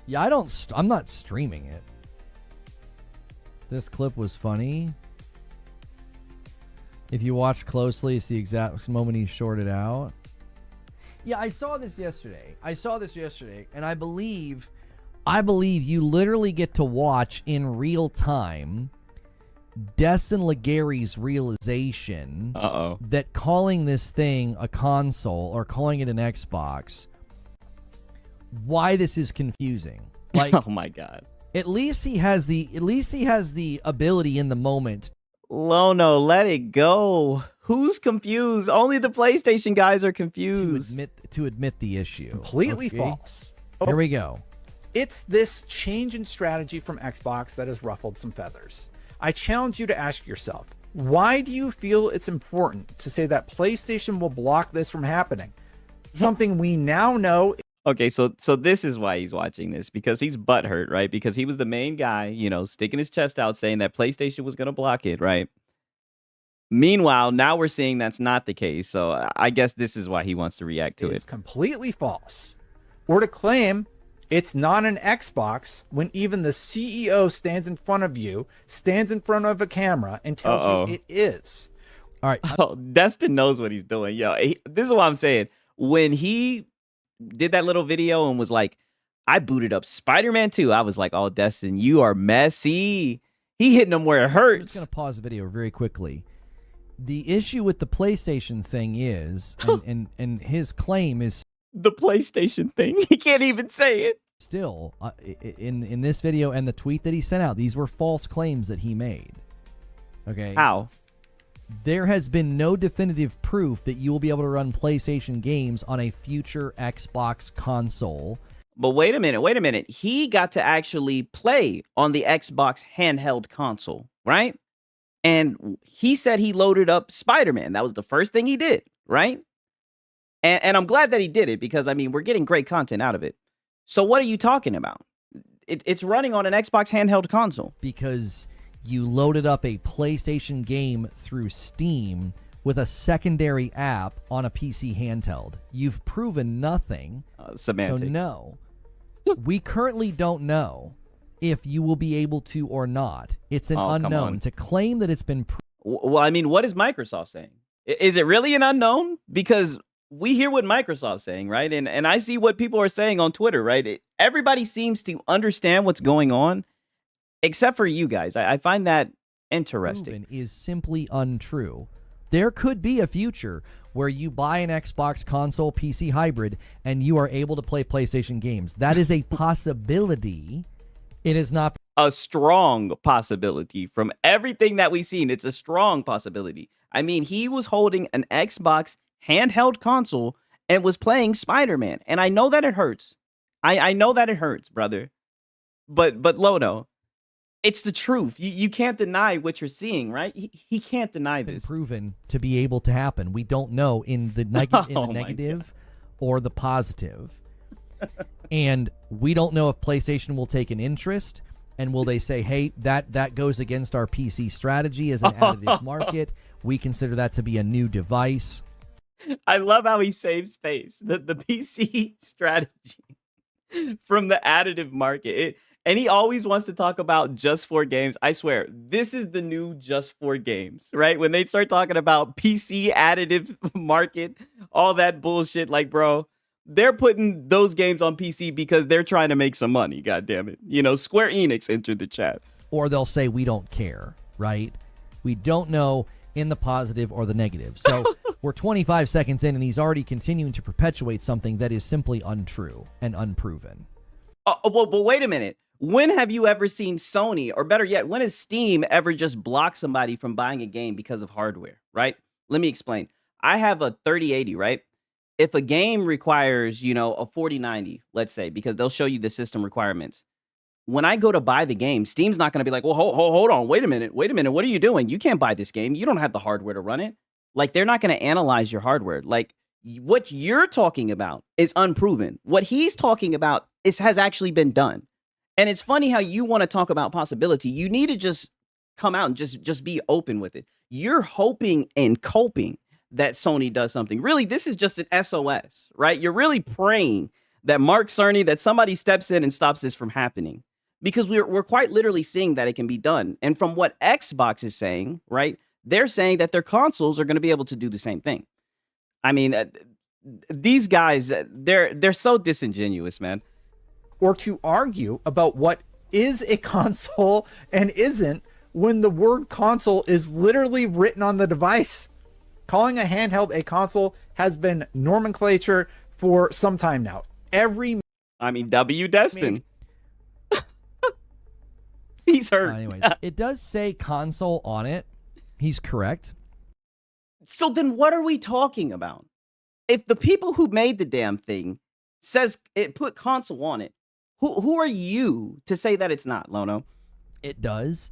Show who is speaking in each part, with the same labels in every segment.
Speaker 1: Yeah, I'm not streaming it. This clip was funny. If you watch closely, it's the exact moment he shorted out. Yeah, I saw this yesterday. And I believe you literally get to watch in real time Destin Legary's realization that calling this thing a console or calling it an Xbox, why this is confusing. Like,
Speaker 2: oh my God.
Speaker 1: At least he has the ability in the moment.
Speaker 2: Lono, let it go. Who's confused? Only the PlayStation guys are confused.
Speaker 1: To admit the issue.
Speaker 3: Completely false.
Speaker 1: Here we go.
Speaker 3: It's this change in strategy from Xbox that has ruffled some feathers. I challenge you to ask yourself, why do you feel it's important to say that PlayStation will block this from happening? Something we now know.
Speaker 2: Okay, so this is why he's watching this, because he's butthurt, right? Because he was the main guy, you know, sticking his chest out saying that PlayStation was going to block it, right? Meanwhile, now we're seeing that's not the case. So I guess this is why he wants to react to it.
Speaker 3: It's completely false. Or to claim it's not an Xbox when even the CEO stands in front of a camera and tells you it is.
Speaker 1: All right.
Speaker 2: Oh, Destin knows what he's doing. Yo, this is what I'm saying. When he did that little video and was like, I booted up Spider-Man 2, I was like, oh, Destin, you are messy. He hitting them where it hurts.
Speaker 1: I'm just going to pause the video very quickly. The issue with the PlayStation thing is, and his claim is...
Speaker 2: The PlayStation thing. He can't even say it.
Speaker 1: Still, in this video and the tweet that he sent out, these were false claims that he made. Okay?
Speaker 2: How?
Speaker 1: There has been no definitive proof that you will be able to run PlayStation games on a future Xbox console.
Speaker 2: But wait a minute. He got to actually play on the Xbox handheld console, right? And he said he loaded up Spider-Man. That was the first thing he did, right? And I'm glad that he did it because, I mean, we're getting great content out of it. So what are you talking about? It's running on an Xbox handheld console.
Speaker 1: Because you loaded up a PlayStation game through Steam with a secondary app on a PC handheld. You've proven nothing.
Speaker 2: Semantics.
Speaker 1: So no. We currently don't know if you will be able to or not. It's an unknown. To claim that it's been...
Speaker 2: Well, I mean, what is Microsoft saying? Is it really an unknown? Because we hear what Microsoft's saying, right? And I see what people are saying on Twitter, right? Everybody seems to understand what's going on, except for you guys. I find that interesting.
Speaker 1: Is simply untrue. There could be a future where you buy an Xbox console PC hybrid and you are able to play PlayStation games. That is a possibility. It is not
Speaker 2: a strong possibility. From everything that we've seen, it's a strong possibility. I mean, he was holding an Xbox handheld console and was playing Spider-Man. And I know that it hurts. I know that it hurts, brother. But Lono, it's the truth. You can't deny what you're seeing, right? He can't deny this.
Speaker 1: Proven to be able to happen. We don't know in the negative or the positive. And we don't know if PlayStation will take an interest and will they say, hey, that goes against our PC strategy as an additive market. We consider that to be a new device.
Speaker 2: I love how he saves face. The PC strategy from the additive market. And he always wants to talk about just for games. I swear, this is the new just for games, right? When they start talking about PC additive market, all that bullshit, like, bro, they're putting those games on PC because they're trying to make some money, God damn it. You know, Square Enix entered the chat.
Speaker 1: Or they'll say, we don't care, right? We don't know in the positive or the negative. So we're 25 seconds in and he's already continuing to perpetuate something that is simply untrue and unproven.
Speaker 2: Well, but wait a minute. When have you ever seen Sony, or better yet, when has Steam ever just blocked somebody from buying a game because of hardware, right? Let me explain. I have a 3080, right? If a game requires, you know, a 4090, let's say, because they'll show you the system requirements. When I go to buy the game, Steam's not going to be like, well, hold on, wait a minute. What are you doing? You can't buy this game. You don't have the hardware to run it. Like, they're not going to analyze your hardware. Like, what you're talking about is unproven. What he's talking about has actually been done. And it's funny how you want to talk about possibility. You need to just come out and just be open with it. You're hoping and coping that Sony does something. Really, this is just an SOS, right? You're really praying that Mark Cerny, that somebody steps in and stops this from happening. Because we're quite literally seeing that it can be done. And from what Xbox is saying, right, they're saying that their consoles are going to be able to do the same thing. I mean, these guys, they're so disingenuous, man.
Speaker 3: Or to argue about what is a console and isn't when the word console is literally written on the device. Calling a handheld a console has been nomenclature for some time now.
Speaker 2: W. Destin. He's hurt.
Speaker 1: Anyways, it does say console on it. He's correct.
Speaker 2: So then what are we talking about? If the people who made the damn thing says it put console on it, who are you to say that it's not, Lono?
Speaker 1: It does,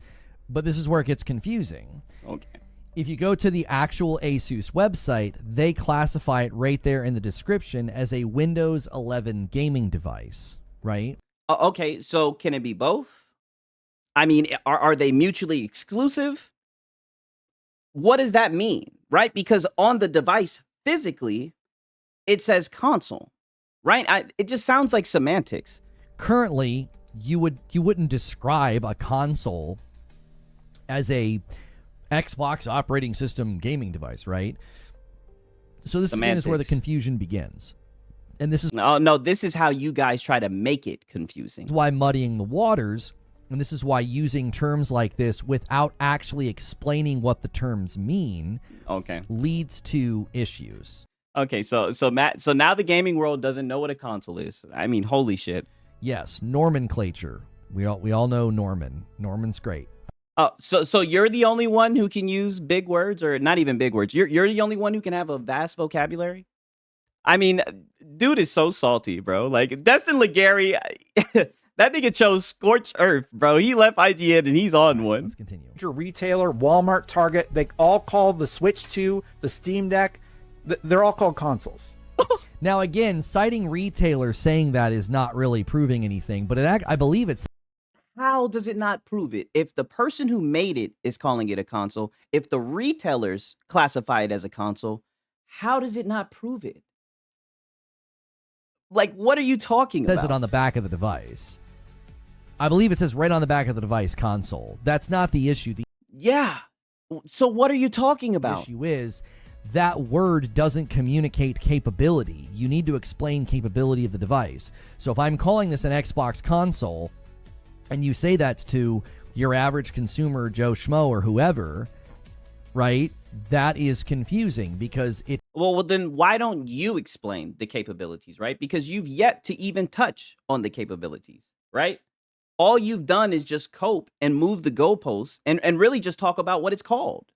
Speaker 1: but this is where it gets confusing.
Speaker 2: Okay.
Speaker 1: If you go to the actual Asus website, they classify it right there in the description as a Windows 11 gaming device, right?
Speaker 2: Okay, so can it be both? I mean, are they mutually exclusive? What does that mean, right? Because on the device physically, it says console, right? It just sounds like semantics.
Speaker 1: Currently, you wouldn't describe a console as a Xbox operating system gaming device, right? So this again is where the confusion begins. And this is
Speaker 2: no, this is how you guys try to make it confusing.
Speaker 1: Why muddying the waters, and this is why using terms like this without actually explaining what the terms mean leads to issues.
Speaker 2: Okay, so Matt, so now the gaming world doesn't know what a console is. I mean, holy shit.
Speaker 1: Yes, nomenclature. We all know Norman. Norman's great.
Speaker 2: Oh, so you're the only one who can use big words, or not even big words. You're the only one who can have a vast vocabulary. I mean, dude is so salty, bro. Like Destin Legary, that nigga chose scorched earth, bro. He left IGN and he's on one.
Speaker 1: Let's continue.
Speaker 3: Major retailer, Walmart, Target, they all call the Switch 2, the Steam Deck, they're all called consoles.
Speaker 1: Now, again, citing retailers saying that is not really proving anything, but I believe it's.
Speaker 2: How does it not prove it? If the person who made it is calling it a console, if the retailers classify it as a console, how does it not prove it? Like, what are you talking about?
Speaker 1: It says it on the back of the device. I believe it says right on the back of the device, console. That's not the issue.
Speaker 2: Yeah. So what are you talking about?
Speaker 1: The issue is that word doesn't communicate capability. You need to explain capability of the device. So if I'm calling this an Xbox console, and you say that to your average consumer, Joe Schmo or whoever, right? That is confusing because it...
Speaker 2: Well, then why don't you explain the capabilities, right? Because you've yet to even touch on the capabilities, right? All you've done is just cope and move the goalposts and really just talk about what it's called,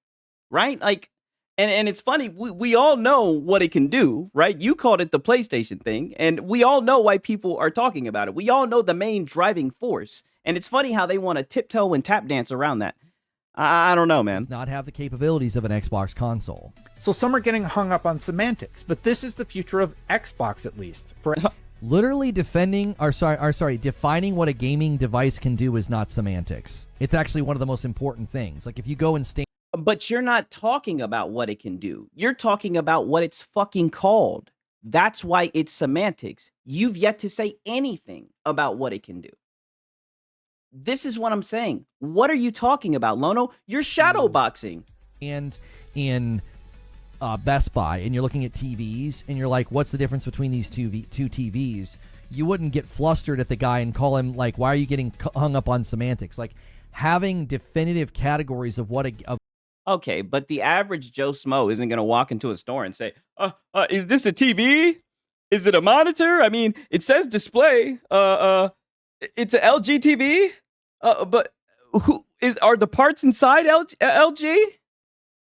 Speaker 2: right? Like, and it's funny, we all know what it can do, right? You called it the PlayStation thing, and we all know why people are talking about it. We all know the main driving force. And it's funny how they want to tiptoe and tap dance around that. I don't know, man.
Speaker 1: Does not have the capabilities of an Xbox console.
Speaker 3: So some are getting hung up on semantics, but this is the future of Xbox, at least. For
Speaker 1: literally defining what a gaming device can do is not semantics. It's actually one of the most important things. Like if you go and stand.
Speaker 2: But you're not talking about what it can do. You're talking about what it's fucking called. That's why it's semantics. You've yet to say anything about what it can do. This is what I'm saying. What are you talking about, Lono? You're shadowboxing.
Speaker 1: And in Best Buy, and you're looking at TVs, and you're like, what's the difference between these two TVs? You wouldn't get flustered at the guy and call him, like, why are you getting hung up on semantics? Like, having definitive categories of what a...
Speaker 2: Okay, but the average Joe Smo isn't going to walk into a store and say, is this a TV? Is it a monitor? I mean, it says display. It's an LG TV? But are the parts inside LG?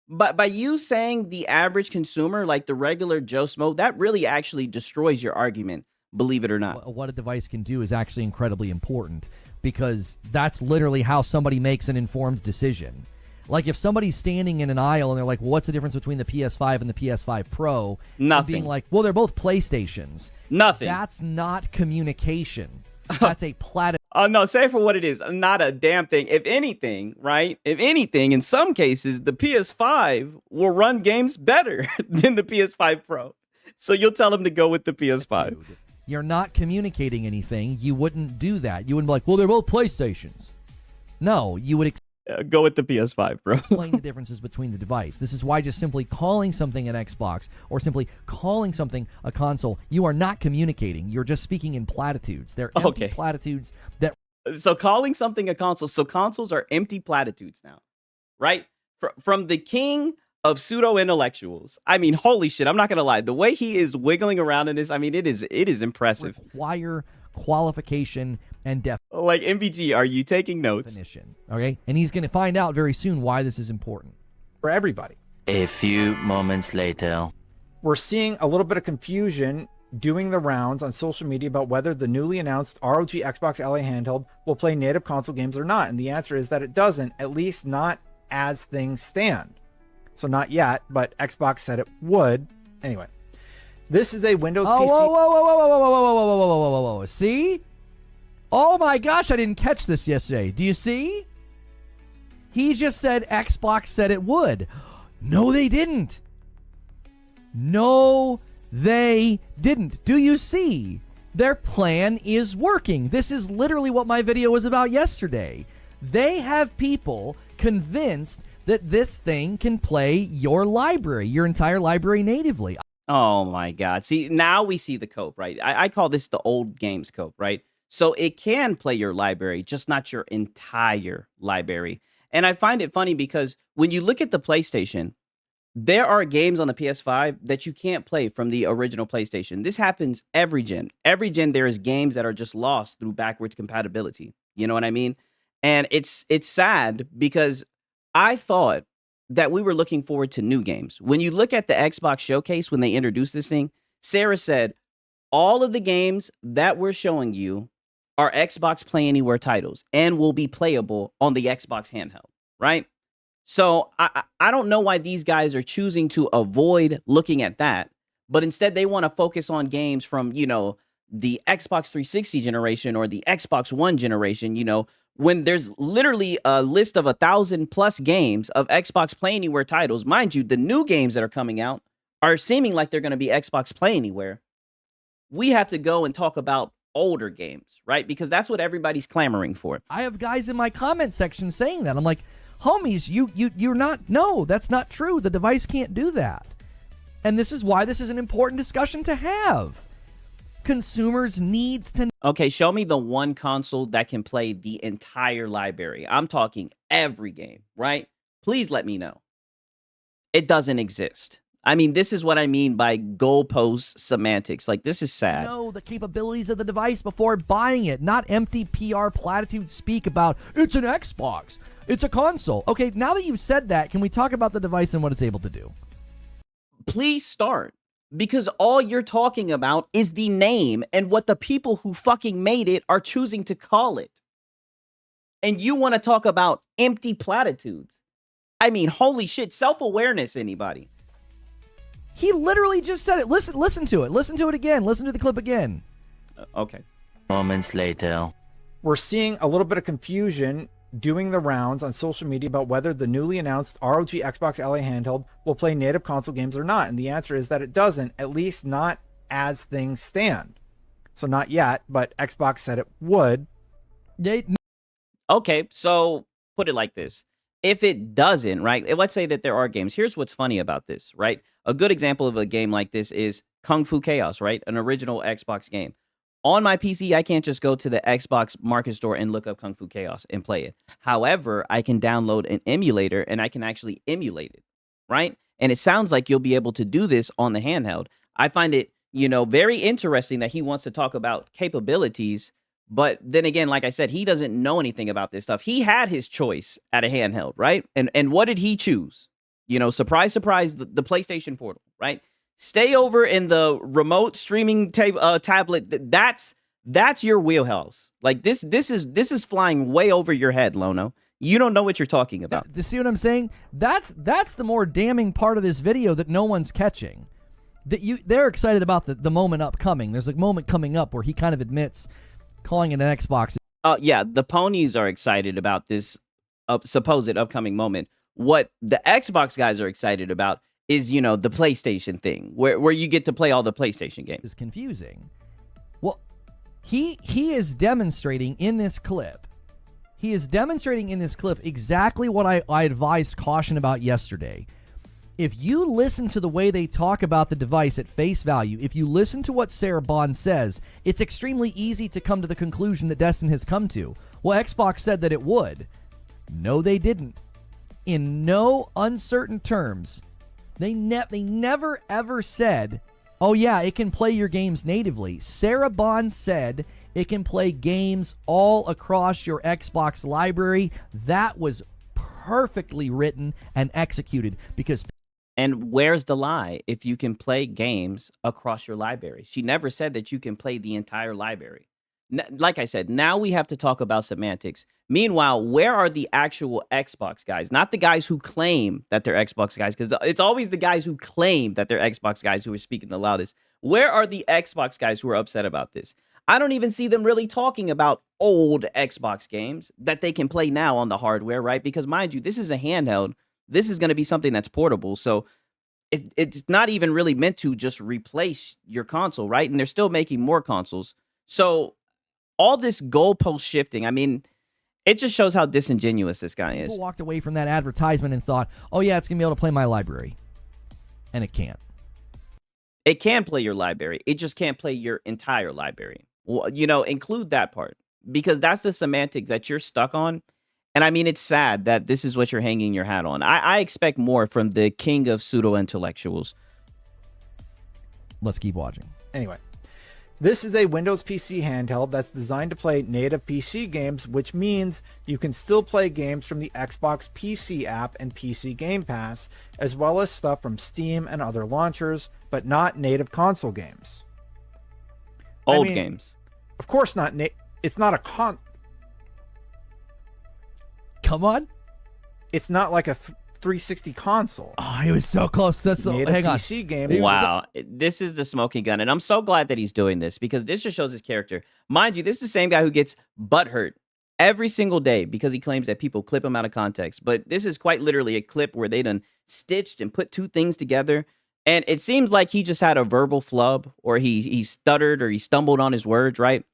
Speaker 2: But by you saying the average consumer, like the regular Joe Smo, that really actually destroys your argument, believe it or not.
Speaker 1: What a device can do is actually incredibly important because that's literally how somebody makes an informed decision. Like if somebody's standing in an aisle and they're like, well, what's the difference between the PS5 and the PS5 Pro?
Speaker 2: Nothing.
Speaker 1: Being like, well, they're both PlayStations.
Speaker 2: Nothing.
Speaker 1: That's not communication. That's a platitude.
Speaker 2: No, say it for what it is. Not a damn thing. If anything, right? If anything, in some cases, the PS5 will run games better than the PS5 Pro. So you'll tell them to go with the PS5.
Speaker 1: Dude, You're not communicating anything. You wouldn't do that. You wouldn't be like, well, they're both PlayStations. No, you would
Speaker 2: Go with the PS5, bro.
Speaker 1: explain the differences between the device. This is why just simply calling something an Xbox or simply calling something a console, you are not communicating. You're just speaking in platitudes. They're empty platitudes that...
Speaker 2: So calling something a console, so consoles are empty platitudes now, right? From the king of pseudo-intellectuals. I mean, holy shit, I'm not going to lie. The way he is wiggling around in this, I mean, it is impressive.
Speaker 1: Require qualification and
Speaker 2: like, MBG, are you taking notes?
Speaker 1: definition, okay? And he's going to find out very soon why this is important.
Speaker 3: For everybody.
Speaker 4: A few moments later.
Speaker 3: We're seeing a little bit of confusion doing the rounds on social media about whether the newly announced ROG Xbox LA handheld will play native console games or not. And the answer is that it doesn't, at least not as things stand. So not yet, but Xbox said it would. Anyway, this is a Windows PC.
Speaker 1: Whoa. See? Oh my gosh, I didn't catch this yesterday. Do you see? He just said Xbox said it would. No, they didn't. No, they didn't. Do you see? Their plan is working. This is literally what my video was about yesterday. They have people convinced that this thing can play your library, your entire library natively.
Speaker 2: Oh my God. See, now we see the cope, right? I call this the old games cope, right? So it can play your library, just not your entire library. And I find it funny because when you look at the PlayStation, there are games on the PS5 that you can't play from the original PlayStation. This happens every gen. Every gen, there is games that are just lost through backwards compatibility. You know what I mean? And it's sad because I thought that we were looking forward to new games. When you look at the Xbox showcase, when they introduced this thing, Sarah said, all of the games that we're showing you are Xbox Play Anywhere titles and will be playable on the Xbox handheld, right? So I don't know why these guys are choosing to avoid looking at that, but instead they want to focus on games from, you know, the Xbox 360 generation or the Xbox One generation, you know, when there's literally a list of 1,000+ games of Xbox Play Anywhere titles. Mind you, the new games that are coming out are seeming like they're going to be Xbox Play Anywhere. We have to go and talk about older games, right? Because that's what everybody's clamoring for.
Speaker 1: I have guys in my comment section saying that. I'm like, homies, you're not, no, that's not true. The device can't do that. And this is why this is an important discussion to have. Consumers need to...
Speaker 2: Okay, show me the one console that can play the entire library. I'm talking every game, right? Please let me know. It doesn't exist. I mean, this is what I mean by goalpost semantics. Like, this is sad.
Speaker 1: Know the capabilities of the device before buying it, not empty PR platitudes speak about, it's an Xbox, it's a console. Okay, now that you've said that, can we talk about the device and what it's able to do?
Speaker 2: Please start. Because all you're talking about is the name and what the people who fucking made it are choosing to call it. And you want to talk about empty platitudes. I mean, holy shit, self-awareness, anybody.
Speaker 1: He literally just said it. Listen to it. Listen to it again. Listen to the clip again.
Speaker 2: Okay.
Speaker 4: Moments later.
Speaker 3: We're seeing a little bit of confusion doing the rounds on social media about whether the newly announced ROG Xbox LA handheld will play native console games or not. And the answer is that it doesn't, at least not as things stand. So not yet, but Xbox said it would.
Speaker 2: Okay, so put it like this. If it doesn't, right, let's say that there are games. Here's what's funny about this, right? A good example of a game like this is Kung Fu Chaos, right? An original Xbox game. On my PC, I can't just go to the Xbox Market Store and look up Kung Fu Chaos and play it. However, I can download an emulator and I can actually emulate it, right? And it sounds like you'll be able to do this on the handheld. I find it, you know, very interesting that he wants to talk about capabilities. But then again, like I said, he doesn't know anything about this stuff. He had his choice at a handheld, right? And what did he choose? You know, surprise, surprise, the PlayStation Portal, right? Stay over in the remote streaming tablet. That's your wheelhouse. Like this is flying way over your head, Lono. You don't know what you're talking about.
Speaker 1: You see what I'm saying? That's the more damning part of this video that no one's catching. They're excited about the moment upcoming. There's a moment coming up where he kind of admits calling it an Xbox.
Speaker 2: Yeah, the ponies are excited about this supposed upcoming moment. What the Xbox guys are excited about is, you know, the PlayStation thing, where you get to play all the PlayStation games.
Speaker 1: Is confusing. He is demonstrating in this clip. He is demonstrating in this clip exactly what I advised caution about yesterday. If you listen to the way they talk about the device at face value, if you listen to what Sarah Bond says, it's extremely easy to come to the conclusion that Destin has come to. Well, Xbox said that it would. No, they didn't. In no uncertain terms, they never ever said, oh yeah, it can play your games natively. Sarah Bond said it can play games all across your Xbox library. That was perfectly written and executed because...
Speaker 2: And where's the lie if you can play games across your library? She never said that you can play the entire library. Like I said, now we have to talk about semantics. Meanwhile, where are the actual Xbox guys? Not the guys who claim that they're Xbox guys, because it's always the guys who claim that they're Xbox guys who are speaking the loudest. Where are the Xbox guys who are upset about this? I don't even see them really talking about old Xbox games that they can play now on the hardware, right? Because mind you, this is a handheld. This is going to be something that's portable. So it's not even really meant to just replace your console, right? And they're still making more consoles. So all this goalpost shifting, I mean, it just shows how disingenuous this guy is.
Speaker 1: People walked away from that advertisement and thought, oh yeah, it's going to be able to play my library. And it can't.
Speaker 2: It can play your library. It just can't play your entire library. Well, you know, include that part, because that's the semantic that you're stuck on. And I mean, it's sad that this is what you're hanging your hat on. I expect more from the king of pseudo-intellectuals.
Speaker 1: Let's keep watching.
Speaker 3: Anyway, this is a Windows PC handheld that's designed to play native PC games, which means you can still play games from the Xbox PC app and PC Game Pass, as well as stuff from Steam and other launchers, but not native console games.
Speaker 2: Old games.
Speaker 3: Of course not. It's not a
Speaker 1: Come on.
Speaker 3: It's not like a 360 console.
Speaker 1: Oh, he was so close. That's so,
Speaker 3: native
Speaker 1: hang on.
Speaker 3: PC games.
Speaker 2: Wow. This is the smoking gun. And I'm so glad that he's doing this, because this just shows his character. Mind you, this is the same guy who gets butthurt every single day because he claims that people clip him out of context. But this is quite literally a clip where they done stitched and put two things together. And it seems like he just had a verbal flub, or he stuttered, or he stumbled on his words, right?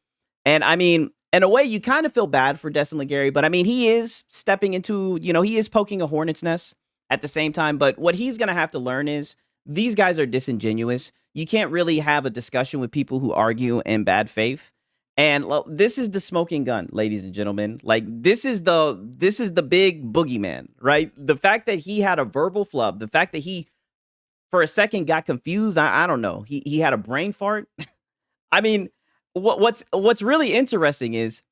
Speaker 2: And I mean, in a way, you kind of feel bad for Destin Legary, but I mean, he is stepping into, you know, he is poking a hornet's nest at the same time. But what he's going to have to learn is these guys are disingenuous. You can't really have a discussion with people who argue in bad faith. And this is the smoking gun, ladies and gentlemen. Like, this is the big boogeyman, right? The fact that he had a verbal flub, the fact that he, for a second, got confused. I don't know. He had a brain fart. I mean, what's really interesting is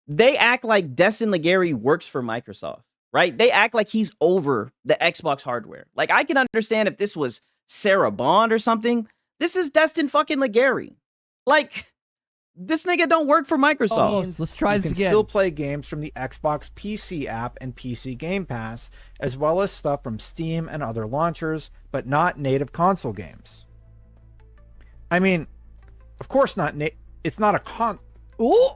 Speaker 2: they act like Destin Legary works for Microsoft, right? They act like he's over the Xbox hardware. Like, I can understand if this was Sarah Bond or something. This is Destin fucking Legary. Like, this nigga don't work for Microsoft.
Speaker 1: Oh, let's try this
Speaker 3: again. You can still play games from the Xbox PC app and PC Game Pass, as well as stuff from Steam and other launchers, but not native console games. I mean, of course not. It's not a
Speaker 1: Ooh.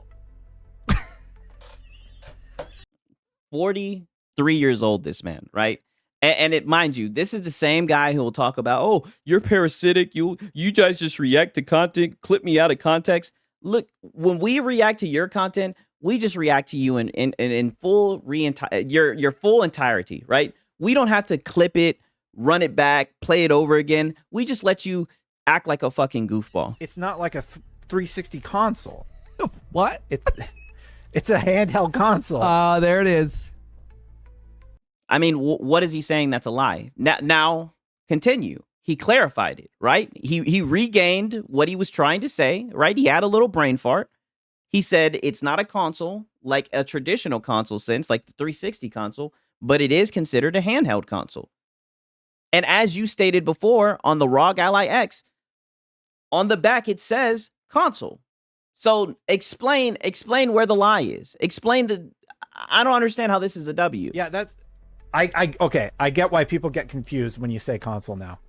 Speaker 2: 43 years old, this man, right? And it, mind you, this is the same guy who will talk about, oh, you're parasitic. You guys just react to content, clip me out of context. Look, when we react to your content, we just react to you in full your full entirety, right? We don't have to clip it, run it back, play it over again. We just let you act like a fucking goofball.
Speaker 3: It's not like a 360 console.
Speaker 1: What?
Speaker 3: It's a handheld console.
Speaker 1: There it is.
Speaker 2: I mean, what is he saying that's a lie? Now, continue. He clarified it, right? He regained what he was trying to say, right? He had a little brain fart. He said it's not a console like a traditional console sense, like the 360 console, but it is considered a handheld console. And as you stated before on the ROG Ally X, on the back it says console. So explain where the lie is. I don't understand how this is a W.
Speaker 3: Yeah, that's okay. I get why people get confused when you say console now.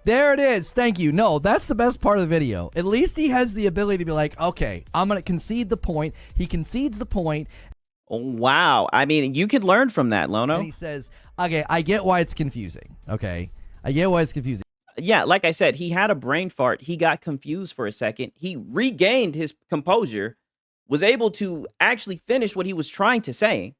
Speaker 1: There it is. Thank you. No, that's the best part of the video. At least he has the ability to be like, okay, I'm going to concede the point. He concedes the point.
Speaker 2: Oh, wow. I mean, you could learn from that, Lono.
Speaker 1: And he says, okay, I get why it's confusing. Okay. I get why it's confusing.
Speaker 2: Yeah, like I said, he had a brain fart. He got confused for a second. He regained his composure. was able to actually finish what he was trying to say,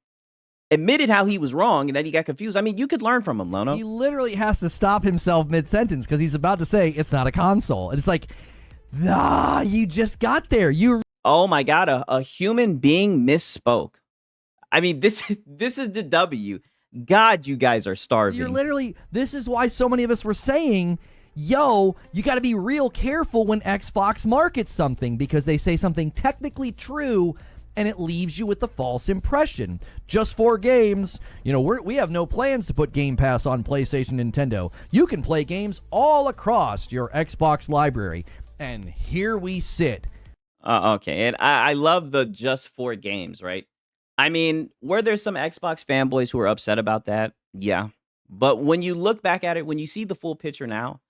Speaker 2: admitted how he was wrong and that he got confused. I mean, you could learn from him, Lono.
Speaker 1: He literally has to stop himself mid-sentence because he's about to say it's not a console. And it's like, nah, you just got there.
Speaker 2: Oh my God, a human being misspoke. I mean, this is the W. God, you guys are starving.
Speaker 1: You're literally, this is why so many of us were saying, yo, you got to be real careful when Xbox markets something because they say something technically true and it leaves you with the false impression. Just 4 games. You know, we have no plans to put Game Pass on PlayStation, Nintendo. You can play games all across your Xbox library. And here we sit.
Speaker 2: Okay, and I love the just 4 games, right? I mean, were there some Xbox fanboys who were upset about that? Yeah. But when you look back at it, when you see the full picture now,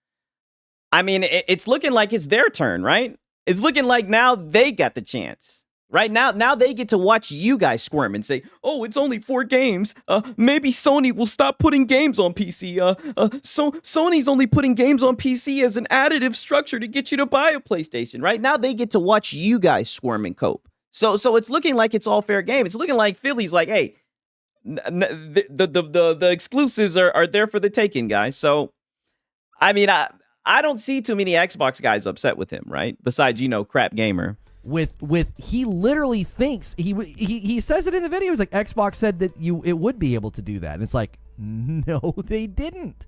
Speaker 2: I mean, it's looking like it's their turn, right? It's looking like now they got the chance, right? Now they get to watch you guys squirm and say, oh, it's only 4 games. Maybe Sony will stop putting games on PC. Sony's only putting games on PC as an additive structure to get you to buy a PlayStation, right? Now they get to watch you guys squirm and cope. So it's looking like it's all fair game. It's looking like Philly's like, hey, the exclusives are there for the taking, guys. So, I mean, I don't see too many Xbox guys upset with him, right? Besides, Crap Gamer.
Speaker 1: With he literally thinks he says it in the video. He's like, Xbox said that it would be able to do that, and it's like, no, they didn't.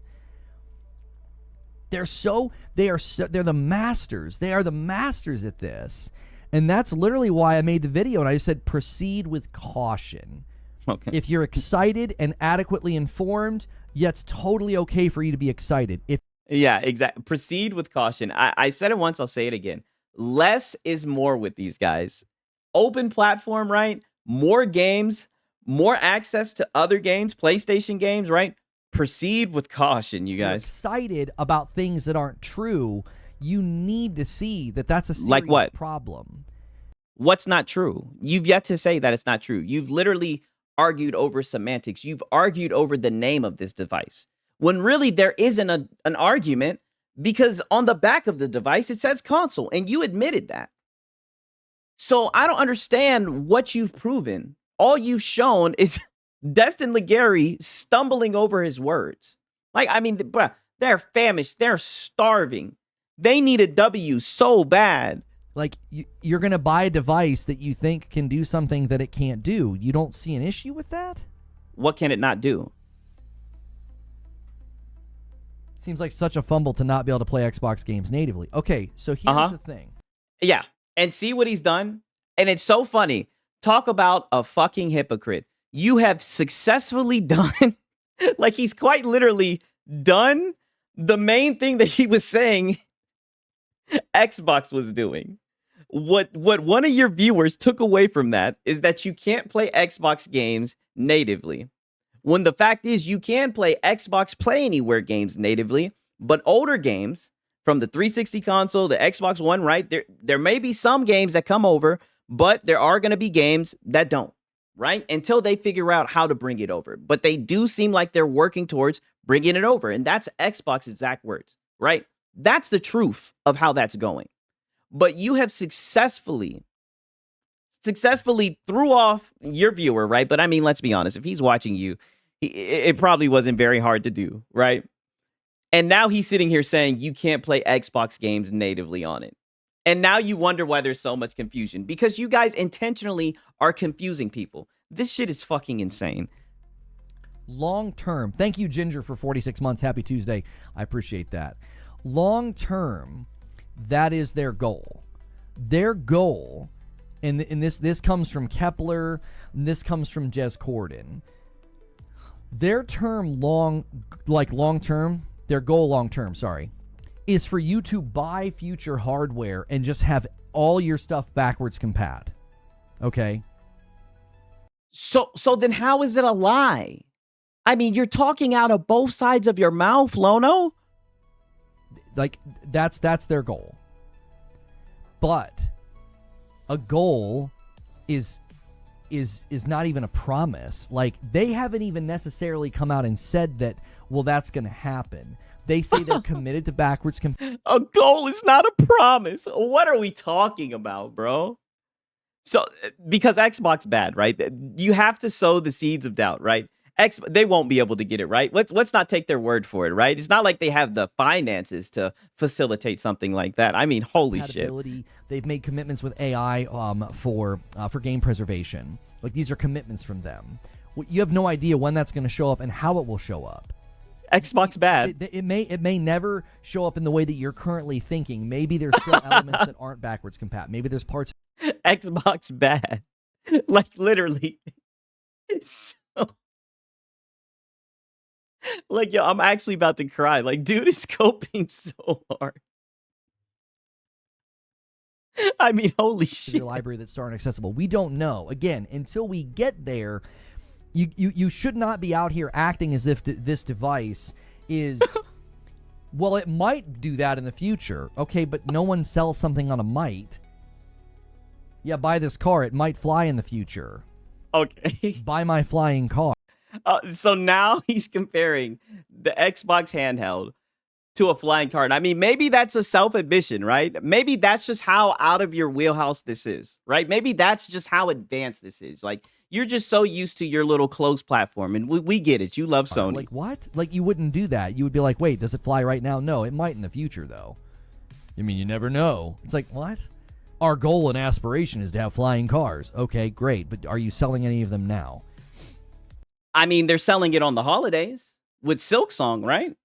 Speaker 1: They're the masters. They are the masters at this, and that's literally why I made the video. And I just said, proceed with caution.
Speaker 2: Okay.
Speaker 1: If you're excited and adequately informed, yeah, it's totally okay for you to be excited.
Speaker 2: Yeah, exactly. Proceed with caution. I said it once, I'll say it again. Less is more with these guys. Open platform, right? More games, more access to other games, PlayStation games, right? Proceed with caution, you guys.
Speaker 1: Excited about things that aren't true, you need to see that that's a serious
Speaker 2: like what?
Speaker 1: problem.
Speaker 2: What's not true? You've yet to say that it's not true. You've literally argued over semantics. You've argued over the name of this device. When really there isn't an argument because on the back of the device, it says console, and you admitted that. So I don't understand what you've proven. All you've shown is Destin Legary stumbling over his words. Like, I mean, bruh, they're famished. They're starving. They need a W so bad.
Speaker 1: Like, you're going to buy a device that you think can do something that it can't do. You don't see an issue with that?
Speaker 2: What can it not do?
Speaker 1: Seems like such a fumble to not be able to play Xbox games natively. Okay, so here's the thing.
Speaker 2: Yeah, and see what he's done? And it's so funny. Talk about a fucking hypocrite. You have successfully done, like he's quite literally done the main thing that he was saying Xbox was doing. What one of your viewers took away from that is that you can't play Xbox games natively. When the fact is you can play Xbox Play Anywhere games natively, but older games from the 360 console, the Xbox One, right? There may be some games that come over, but there are going to be games that don't, right? Until they figure out how to bring it over. But they do seem like they're working towards bringing it over. And that's Xbox's exact words, right? That's the truth of how that's going. But you have successfully threw off your viewer, right? But I mean, let's be honest. If he's watching you, it probably wasn't very hard to do, right? And now he's sitting here saying you can't play Xbox games natively on it. And now you wonder why there's so much confusion. Because you guys intentionally are confusing people. This shit is fucking insane.
Speaker 1: Long term. Thank you, Ginger, for 46 months. Happy Tuesday. I appreciate that. Long term, that is their goal. Their goal, and this comes from Kepler, and this comes from Jez Corden. Their term their goal long term, is for you to buy future hardware and just have all your stuff backwards compat. Okay?
Speaker 2: So then how is it a lie? I mean, you're talking out of both sides of your mouth, Lono.
Speaker 1: Like, that's their goal. But a goal is not even a promise. Like, they haven't even necessarily come out and said that, well, that's going to happen. They say they're committed to backwards
Speaker 2: A goal is not a promise. What are we talking about, bro? So because Xbox bad, right? You have to sow the seeds of doubt, right? They won't be able to get it right. Let's not take their word for it, right? It's not like they have the finances to facilitate something like that. I mean, holy shit.
Speaker 1: They've made commitments with AI for game preservation. Like, these are commitments from them. You have no idea when that's going to show up and how it will show up.
Speaker 2: Xbox bad.
Speaker 1: It may never show up in the way that you're currently thinking. Maybe there's still elements that aren't backwards compatible. Maybe there's parts.
Speaker 2: Xbox bad. Like, literally. So, like, yo, I'm actually about to cry. Like, dude is coping so hard. I mean, holy shit.
Speaker 1: Library that's aren't accessible. We don't know. Again, until we get there, you should not be out here acting as if this device is... Well, it might do that in the future. Okay, but no one sells something on a might. Yeah, buy this car. It might fly in the future.
Speaker 2: Okay.
Speaker 1: Buy my flying car.
Speaker 2: So now he's comparing the Xbox handheld to a flying car. I mean, maybe that's a self-admission, right? Maybe that's just how out of your wheelhouse this is, right? Maybe that's just how advanced this is. Like, you're just so used to your little closed platform, and we get it. You love Sony.
Speaker 1: Like, what? Like, you wouldn't do that. You would be like, wait, does it fly right now? No, it might in the future, though. I mean, you never know. It's like, what? Our goal and aspiration is to have flying cars. Okay, great. But are you selling any of them now?
Speaker 2: I mean, they're selling it on the holidays with Silksong, right?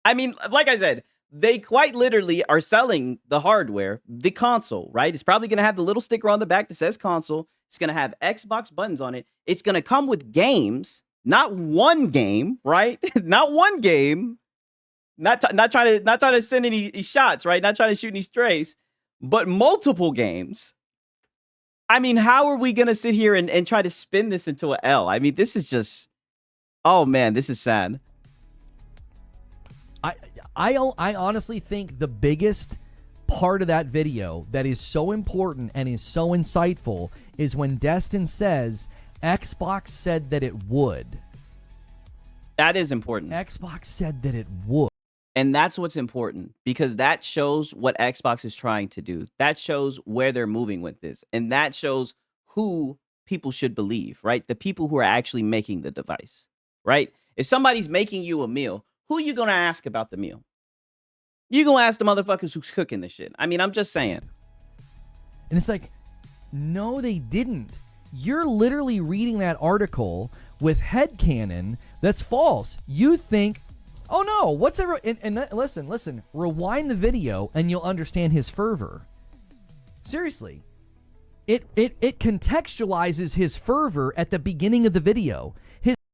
Speaker 2: I mean, like I said, they quite literally are selling the hardware, the console, right? It's probably going to have the little sticker on the back that says console. It's going to have Xbox buttons on it. It's going to come with games, not one game, right? Not one game. Not trying to send any shots, right? Not trying to shoot any strays, but multiple games. I mean, how are we going to sit here and try to spin this into an L? I mean, this is just, oh man, this is sad.
Speaker 1: I honestly think the biggest part of that video that is so important and is so insightful is when Destin says Xbox said that it would.
Speaker 2: That is important.
Speaker 1: Xbox said that it would.
Speaker 2: And that's what's important, because that shows what Xbox is trying to do. That shows where they're moving with this. And that shows who people should believe, right? The people who are actually making the device, right? If somebody's making you a meal, who are you going to ask about the meal? You're going to ask the motherfuckers who's cooking the shit. I mean, I'm just saying.
Speaker 1: And it's like, no, they didn't. You're literally reading that article with headcanon that's false. You think, oh no, what's ever... And listen, rewind the video and you'll understand his fervor. Seriously. It contextualizes his fervor at the beginning of the video.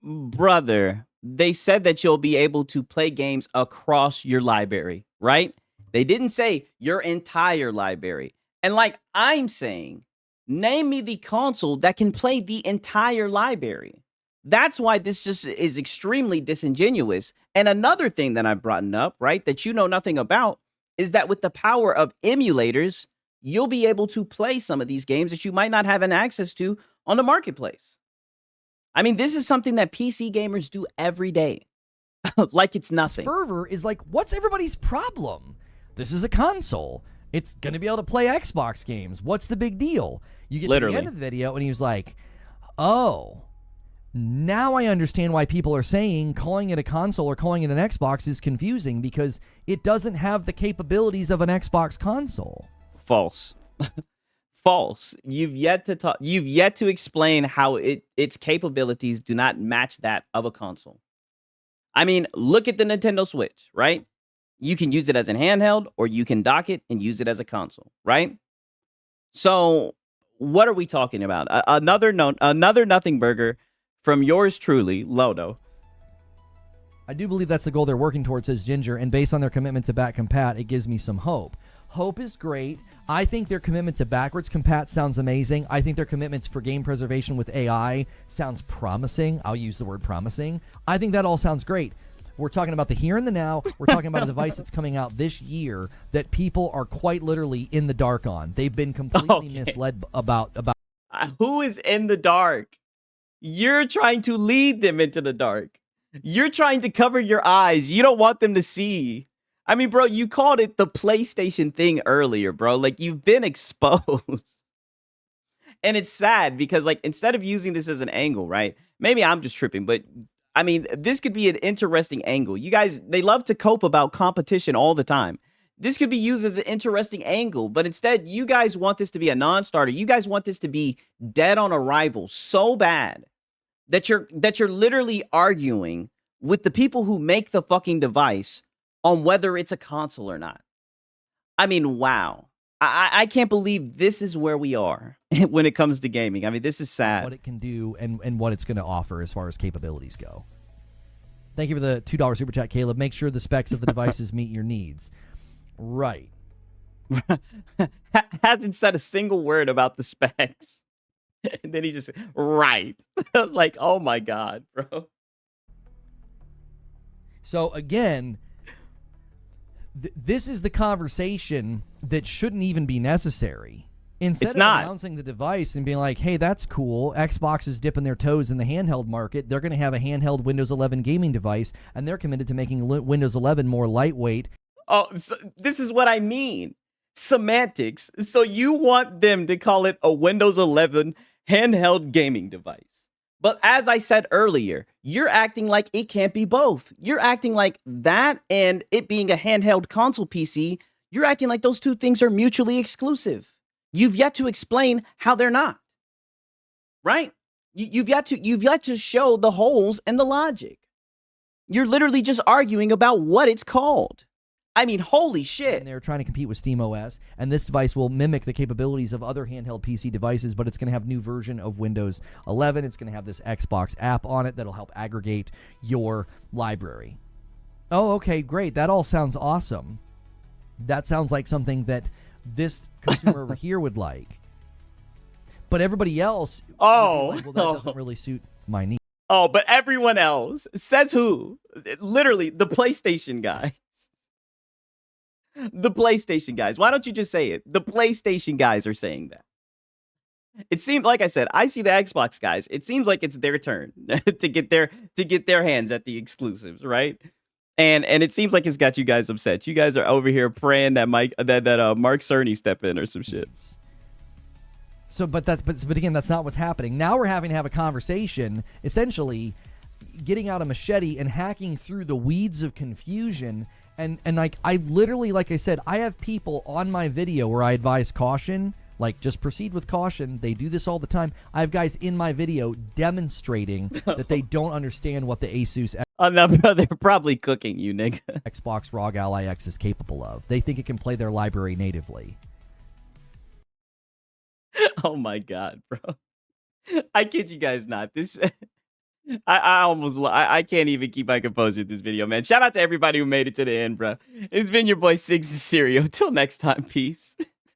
Speaker 2: Brother, they said that you'll be able to play games across your library, right? They didn't say your entire library. And like I'm saying, name me the console that can play the entire library. That's why this just is extremely disingenuous. And another thing that I've brought up, right, that you know nothing about, is that with the power of emulators, you'll be able to play some of these games that you might not have an access to on the marketplace. I mean, this is something that PC gamers do every day. Like it's nothing.
Speaker 1: His fervor is like, what's everybody's problem? This is a console. It's going to be able to play Xbox games. What's the big deal? You get to the end of the video and he was like, oh, now I understand why people are saying calling it a console or calling it an Xbox is confusing, because it doesn't have the capabilities of an Xbox console.
Speaker 2: False. False. You've yet to explain how its capabilities do not match that of a console. I mean, look at the Nintendo Switch, right? You can use it as a handheld, or you can dock it and use it as a console, right? So what are we talking about? Another nothing burger from yours truly, Lodo.
Speaker 1: I do believe that's the goal they're working towards, says Ginger, and based on their commitment to back compat, it gives me some hope. Hope is great. I think their commitment to backwards compat sounds amazing. I think their commitments for game preservation with AI sounds promising. I'll use the word promising. I think that all sounds great. We're talking about the here and the now. We're talking about a device that's coming out this year that people are quite literally in the dark on. They've been completely misled about.
Speaker 2: Who is in the dark? You're trying to lead them into the dark. You're trying to cover your eyes. You don't want them to see. I mean, bro, you called it the PlayStation thing earlier, bro. Like, you've been exposed. And it's sad because, like, instead of using this as an angle, right? Maybe I'm just tripping, but I mean, this could be an interesting angle. You guys, they love to cope about competition all the time. This could be used as an interesting angle, but instead, you guys want this to be a non-starter. You guys want this to be dead on arrival so bad that you're literally arguing with the people who make the fucking device on whether it's a console or not. I mean, wow. I can't believe this is where we are when it comes to gaming. I mean, this is sad.
Speaker 1: What it can do and what it's going to offer as far as capabilities go. Thank you for the $2 super chat, Caleb. Make sure the specs of the devices meet your needs. Right.
Speaker 2: Hasn't said a single word about the specs. And then he just, right. Like, oh my God, bro.
Speaker 1: So again, this is the conversation that shouldn't even be necessary. Instead
Speaker 2: It's
Speaker 1: of
Speaker 2: not.
Speaker 1: announcing the device and being like, hey, that's cool, Xbox is dipping their toes in the handheld market. They're going to have a handheld Windows 11 gaming device, and they're committed to making Windows 11 more lightweight.
Speaker 2: Oh, so this is what I mean. Semantics. So you want them to call it a Windows 11 handheld gaming device. But as I said earlier, you're acting like it can't be both. You're acting like that and it being a handheld console PC, you're acting like those two things are mutually exclusive. You've yet to explain how they're not. Right? You've yet to show the holes in the logic. You're literally just arguing about what it's called. I mean, holy shit.
Speaker 1: And they're trying to compete with SteamOS, and this device will mimic the capabilities of other handheld PC devices, but it's going to have new version of Windows 11. It's going to have this Xbox app on it that'll help aggregate your library. Oh, okay, great. That all sounds awesome. That sounds like something that this consumer over here would like. But everybody else,
Speaker 2: Oh,
Speaker 1: like, well, that doesn't really suit my needs.
Speaker 2: Oh, but everyone else, says who? Literally, the PlayStation guys. The PlayStation guys. Why don't you just say it? The PlayStation guys are saying that. It seems, like I said, I see the Xbox guys. It seems like it's their turn to get their hands at the exclusives, right? And it seems like it's got you guys upset. You guys are over here praying that Mark Cerny step in or some shit.
Speaker 1: So, but again, that's not what's happening. Now we're having to have a conversation, essentially getting out a machete and hacking through the weeds of confusion. And like, I literally, like I said, I have people on my video where I advise caution, like just proceed with caution. They do this all the time. I have guys in my video demonstrating that they don't understand what the Asus
Speaker 2: Oh no, bro, they're probably cooking you, nigga.
Speaker 1: Xbox ROG Ally X is capable of. They think it can play their library natively.
Speaker 2: Oh my God, bro. I kid you guys not. This I can't even keep my composure with this video, man. Shout out to everybody who made it to the end, bro. It's been your boy Siggs Cereal. Till next time, peace.